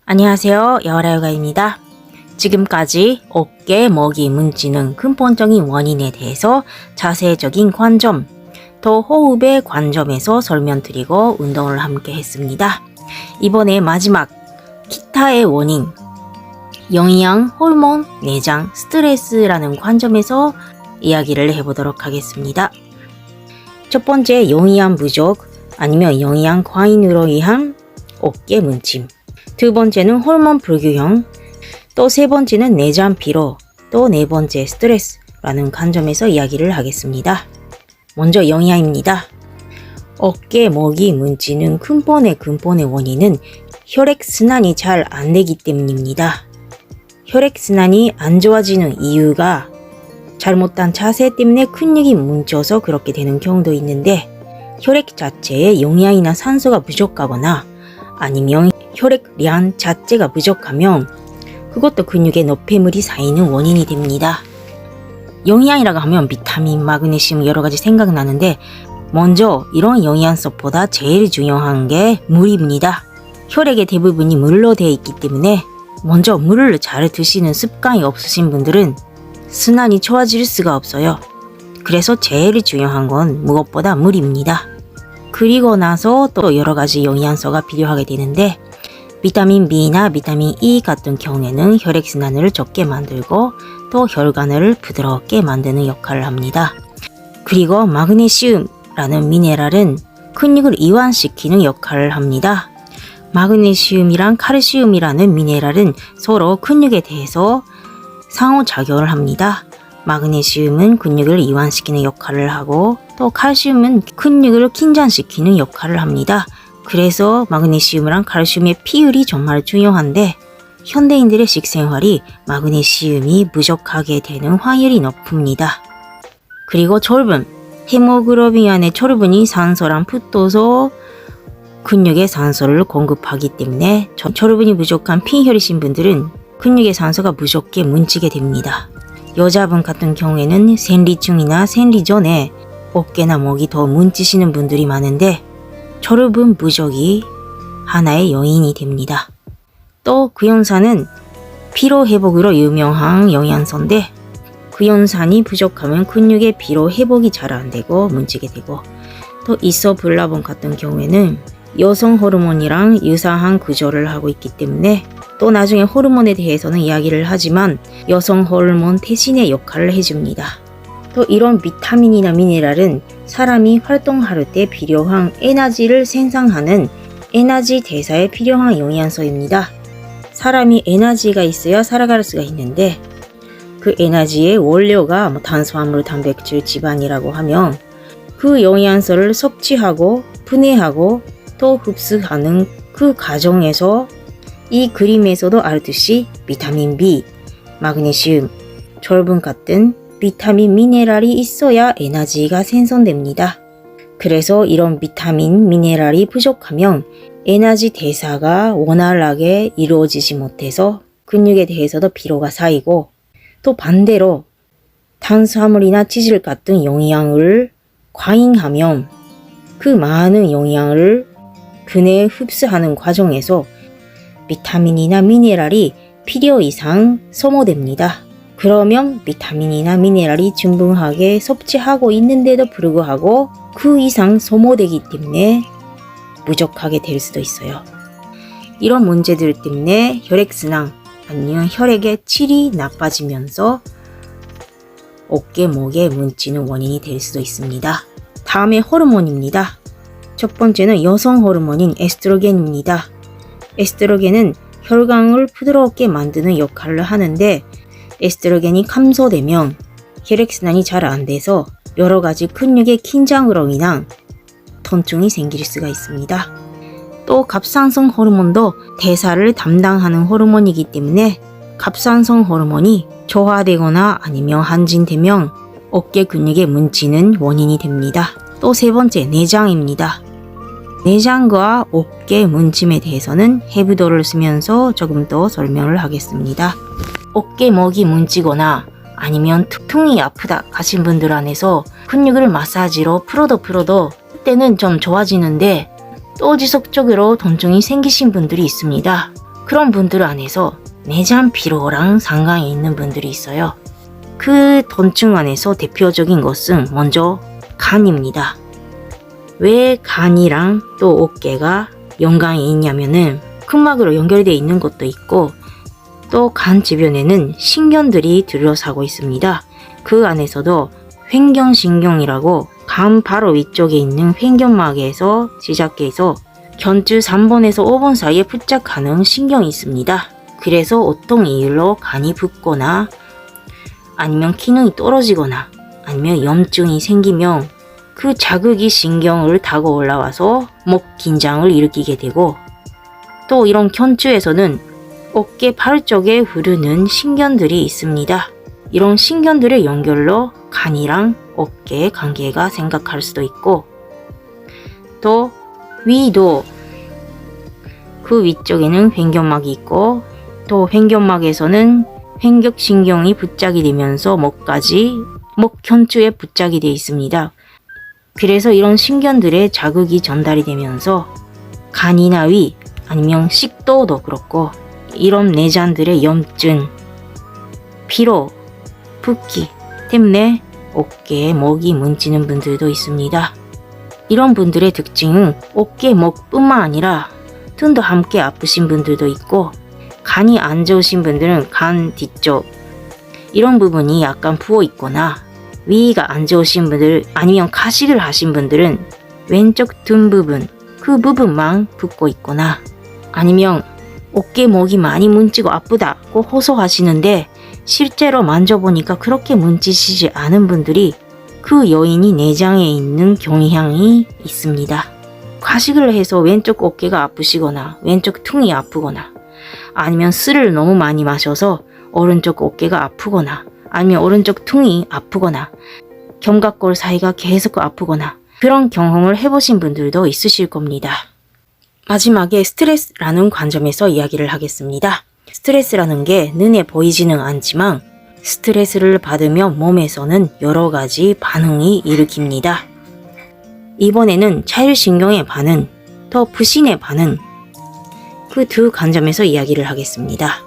안녕하세요. 여라요가입니다. 지금까지 어깨, 목이 문지는 근본적인 원인에 대해서 자세적인 관점, 또 호흡의 관점에서 설명드리고 운동을 함께 했습니다. 이번에 마지막 기타의 원인, 영양, 호르몬, 내장, 스트레스라는 관점에서 이야기를 해보도록 하겠습니다. 첫 번째, 영양 부족 아니면 영양 과잉으로 인한 어깨 문침. 두 번째는 호르몬 불균형, 또 세 번째는 내장 피로, 또 네 번째 스트레스라는 관점에서 이야기를 하겠습니다. 먼저 영양입니다. 어깨, 목이 문지는 근본의 원인은 혈액순환이 잘 안되기 때문입니다. 혈액순환이 안 좋아지는 이유가 잘못한 자세 때문에 근육이 뭉쳐서 그렇게 되는 경우도 있는데, 혈액 자체에 영양이나 산소가 부족하거나 아니면 혈액량 자체가 부족하면 그것도 근육에 노폐물이 쌓이는 원인이 됩니다. 영양이라고 하면 비타민, 마그네슘 여러가지 생각나는데, 먼저 이런 영양소보다 제일 중요한 게 물입니다. 혈액의 대부분이 물로 되어 있기 때문에 먼저 물을 잘 드시는 습관이 없으신 분들은 순환이 좋아질 수가 없어요. 그래서 제일 중요한 건 무엇보다 물입니다. 그리고 나서 또 여러가지 영양소가 필요하게 되는데, 비타민 B나 비타민 E 같은 경우에는 혈액순환을 적게 만들고 또 혈관을 부드럽게 만드는 역할을 합니다. 그리고 마그네슘이라는 미네랄은 근육을 이완시키는 역할을 합니다. 마그네슘이랑 칼슘이라는 미네랄은 서로 근육에 대해서 상호작용을 합니다. 마그네슘은 근육을 이완시키는 역할을 하고, 또 칼슘은 근육을 긴장시키는 역할을 합니다. 그래서 마그네슘이랑 칼슘의 비율이 정말 중요한데, 현대인들의 식생활이 마그네슘이 부족하게 되는 확률이 높습니다. 그리고 철분, 헤모글로빈 안에 철분이 산소랑 붙어서 근육에 산소를 공급하기 때문에 철분이 부족한 빈혈이신 분들은 근육에 산소가 부족해 뭉치게 됩니다. 여자분 같은 경우에는 생리중이나 생리 전에 어깨나 목이 더 뭉치시는 분들이 많은데, 철분 부족이 하나의 요인이 됩니다. 또 구연산은 피로 회복으로 유명한 영양소인데, 구연산이 부족하면 근육의 피로 회복이 잘 안되고 뭉치게 되고, 또 이소블라본 같은 경우에는 여성 호르몬이랑 유사한 구조를 하고 있기 때문에, 또 나중에 호르몬에 대해서는 이야기를 하지만 여성 호르몬 대신의 역할을 해줍니다. 또 이런 비타민이나 미네랄은 사람이 활동할 때 필요한 에너지를 생산하는 에너지 대사에 필요한 영양소입니다. 사람이 에너지가 있어야 살아갈 수가 있는데, 그 에너지의 원료가 탄수화물, 단백질, 지방이라고 하면 그 영양소를 섭취하고 분해하고 또 흡수하는 그 과정에서 이 그림에서도 알듯이 비타민 B, 마그네슘, 철분 같은 비타민 미네랄이 있어야 에너지가 생성됩니다. 그래서 이런 비타민 미네랄이 부족하면 에너지 대사가 원활하게 이루어지지 못해서 근육에 대해서도 피로가 쌓이고, 또 반대로 탄수화물이나 지질 같은 영양을 과잉하면 그 많은 영양을 근에 흡수하는 과정에서 비타민이나 미네랄이 필요 이상 소모됩니다. 그러면 비타민이나 미네랄이 충분하게 섭취하고 있는데도 불구하고 그 이상 소모되기 때문에 부족하게 될 수도 있어요. 이런 문제들 때문에 혈액순환 아니면 혈액의 질이 나빠지면서 어깨, 목에 뭉치는 원인이 될 수도 있습니다. 다음에 호르몬입니다. 첫 번째는 여성 호르몬인 에스트로겐입니다. 에스트로겐은 혈관을 부드럽게 만드는 역할을 하는데, 에스트로겐이 감소되면 혈액순환이 잘 안돼서 여러가지 근육의 긴장으로 인한 통증이 생길 수가 있습니다. 또 갑상선 호르몬도 대사를 담당하는 호르몬이기 때문에 갑상선 호르몬이 저하되거나 아니면 한진되면 어깨 근육에 뭉치는 원인이 됩니다. 또 세 번째, 내장입니다. 내장과 어깨 문침에 대해서는 해부도를 쓰면서 조금 더 설명을 하겠습니다. 어깨, 목이 뭉치거나 아니면 퉁퉁이 아프다 하신 분들 안에서 근육을 마사지로 풀어도 그때는 좀 좋아지는데 또 지속적으로 통증이 생기신 분들이 있습니다. 그런 분들 안에서 내장 피로랑 상관이 있는 분들이 있어요. 그 통증 안에서 대표적인 것은 먼저 간입니다. 왜 간이랑 또 어깨가 연관이 있냐면은 근막으로 연결되어 있는 것도 있고 또 간 주변에는 신경들이 둘러싸고 있습니다. 그 안에서도 횡경신경이라고 간 바로 위쪽에 있는 횡경막에서 시작해서 견주 3번에서 5번 사이에 부착하는 신경이 있습니다. 그래서 어떤 이유로 간이 붓거나 아니면 기능이 떨어지거나 아니면 염증이 생기면 그 자극이 신경을 타고 올라와서 목 긴장을 일으키게 되고 또 이런 견주에서는 어깨 발 쪽에 흐르는 신경들이 있습니다. 이런 신경들의 연결로 간이랑 어깨의 관계가 생각할 수도 있고 또 위도 그 위쪽에는 횡격막이 있고 또 횡격막에서는 횡격신경이 부착이 되면서 목까지 목 견주에 부착이 되어 있습니다. 그래서 이런 신경들의 자극이 전달이 되면서 간이나 위 아니면 식도도 그렇고 이런 내장들의 염증, 피로, 붓기 때문에 어깨에 목이 문지는 분들도 있습니다. 이런 분들의 특징은 어깨, 목뿐만 아니라 등도 함께 아프신 분들도 있고 간이 안 좋으신 분들은 간 뒤쪽 이런 부분이 약간 부어 있거나 위가 안 좋으신 분들 아니면 가식을 하신 분들은 왼쪽 등 부분 그 부분만 붓고 있거나 아니면 어깨 목이 많이 문지고 아프다고 호소하시는데 실제로 만져보니까 그렇게 문지시지 않은 분들이 그 요인이 내장에 있는 경향이 있습니다. 가식을 해서 왼쪽 어깨가 아프시거나 왼쪽 등이 아프거나 아니면 술을 너무 많이 마셔서 오른쪽 어깨가 아프거나 아니면 오른쪽 등이 아프거나 견갑골 사이가 계속 아프거나 그런 경험을 해보신 분들도 있으실 겁니다. 마지막에 스트레스라는 관점에서 이야기를 하겠습니다. 스트레스라는 게 눈에 보이지는 않지만 스트레스를 받으면 몸에서는 여러 가지 반응이 일으킵니다. 이번에는 자율신경의 반응, 또 부신의 반응 그 두 관점에서 이야기를 하겠습니다.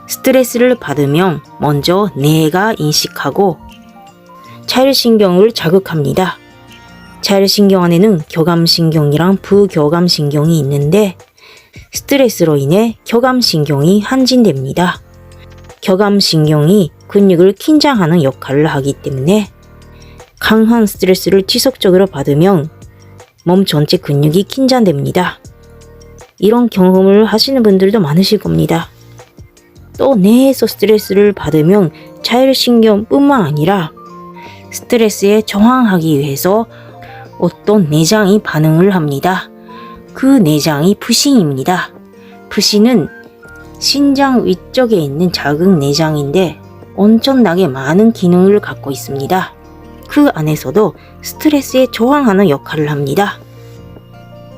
스트레스를 받으면 먼저 뇌가 인식하고 자율신경을 자극합니다. 자율신경 안에는 교감신경이랑 부교감신경이 있는데 스트레스로 인해 교감신경이 한진됩니다. 교감신경이 근육을 긴장하는 역할을 하기 때문에 강한 스트레스를 지속적으로 받으면 몸 전체 근육이 긴장됩니다. 이런 경험을 하시는 분들도 많으실 겁니다. 또 뇌에서 스트레스를 받으면 자율신경뿐만 아니라 스트레스에 저항하기 위해서 어떤 내장이 반응을 합니다. 그 내장이 부신입니다. 부신은 신장 위쪽에 있는 작은 내장인데 엄청나게 많은 기능을 갖고 있습니다. 그 안에서도 스트레스에 저항하는 역할을 합니다.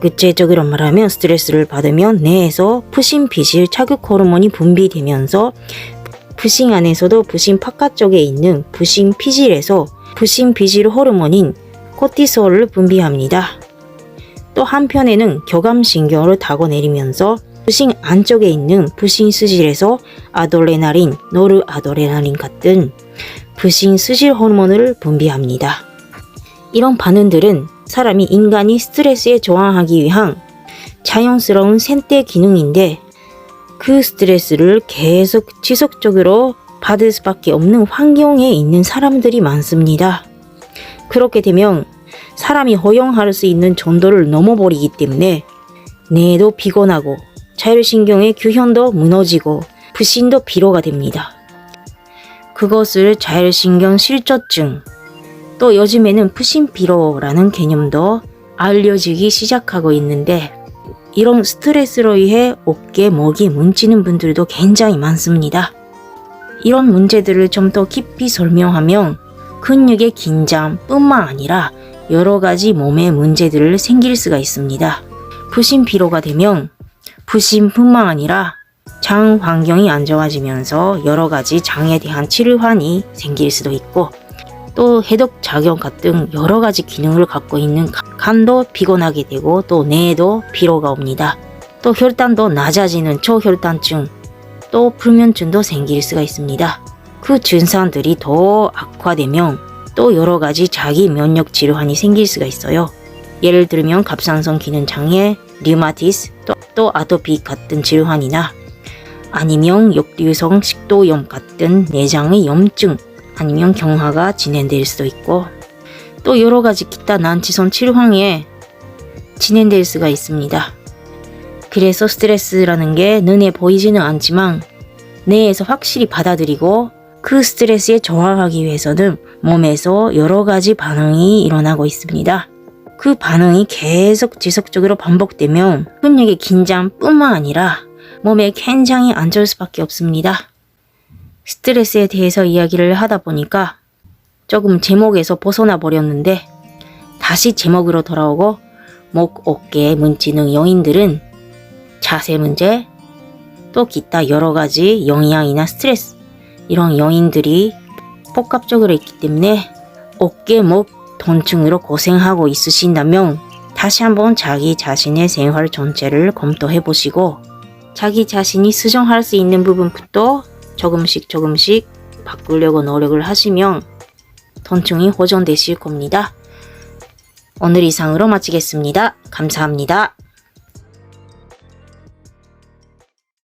구체적으로 말하면 스트레스를 받으면 뇌에서 부신 피질 자극 호르몬이 분비되면서 부신 안에서도 부신 바깥쪽에 있는 부신 피질에서 부신 피질 호르몬인 코티솔을 분비합니다. 또 한편에는 교감신경으로 타고 내리면서 부신 안쪽에 있는 부신 수질에서 아드레날린, 노르아드레날린 같은 부신 수질 호르몬을 분비합니다. 이런 반응들은 사람이 인간이 스트레스에 저항하기 위한 자연스러운 생태 기능인데 그 스트레스를 계속 지속적으로 받을 수밖에 없는 환경에 있는 사람들이 많습니다. 그렇게 되면 사람이 허용할 수 있는 정도를 넘어버리기 때문에 뇌도 피곤하고 자율신경의 균형도 무너지고 부신도 피로가 됩니다. 그것을 자율신경 실조증 또 요즘에는 부신피로라는 개념도 알려지기 시작하고 있는데 이런 스트레스로 인해 어깨, 목이 문지는 분들도 굉장히 많습니다. 이런 문제들을 좀 더 깊이 설명하면 근육의 긴장뿐만 아니라 여러 가지 몸의 문제들을 생길 수가 있습니다. 부신피로가 되면 부신뿐만 아니라 장 환경이 안 좋아지면서 여러 가지 장에 대한 질환이 생길 수도 있고 또 해독작용 같은 여러 가지 기능을 갖고 있는 간도 피곤하게 되고 또 뇌에도 피로가 옵니다. 또 혈당도 낮아지는 초혈당증, 또 불면증도 생길 수가 있습니다. 그 증상들이 더 악화되면 또 여러 가지 자기 면역 질환이 생길 수가 있어요. 예를 들면 갑상선 기능 장애, 류마티스, 또 아토피 같은 질환이나 아니면 역류성 식도염 같은 내장의 염증, 아니면 경화가 진행될 수도 있고 또 여러 가지 기타 난치성 질환에 진행될 수가 있습니다. 그래서 스트레스라는 게 눈에 보이지는 않지만 뇌에서 확실히 받아들이고 그 스트레스에 저항하기 위해서는 몸에서 여러 가지 반응이 일어나고 있습니다. 그 반응이 계속 지속적으로 반복되면 근육의 긴장뿐만 아니라 몸에 굉장히 안 좋을 수밖에 없습니다. 스트레스에 대해서 이야기를 하다 보니까 조금 제목에서 벗어나 버렸는데 다시 제목으로 돌아오고 목, 어깨, 문지능 요인들은 자세 문제, 또 기타 여러 가지 영양이나 스트레스 이런 요인들이 복합적으로 있기 때문에 어깨, 목, 통증으로 고생하고 있으신다면 다시 한번 자기 자신의 생활 전체를 검토해 보시고 자기 자신이 수정할 수 있는 부분부터 조금씩 바꾸려고 노력을 하시면 통증이 호전되실 겁니다. 오늘 이상으로 마치겠습니다. 감사합니다.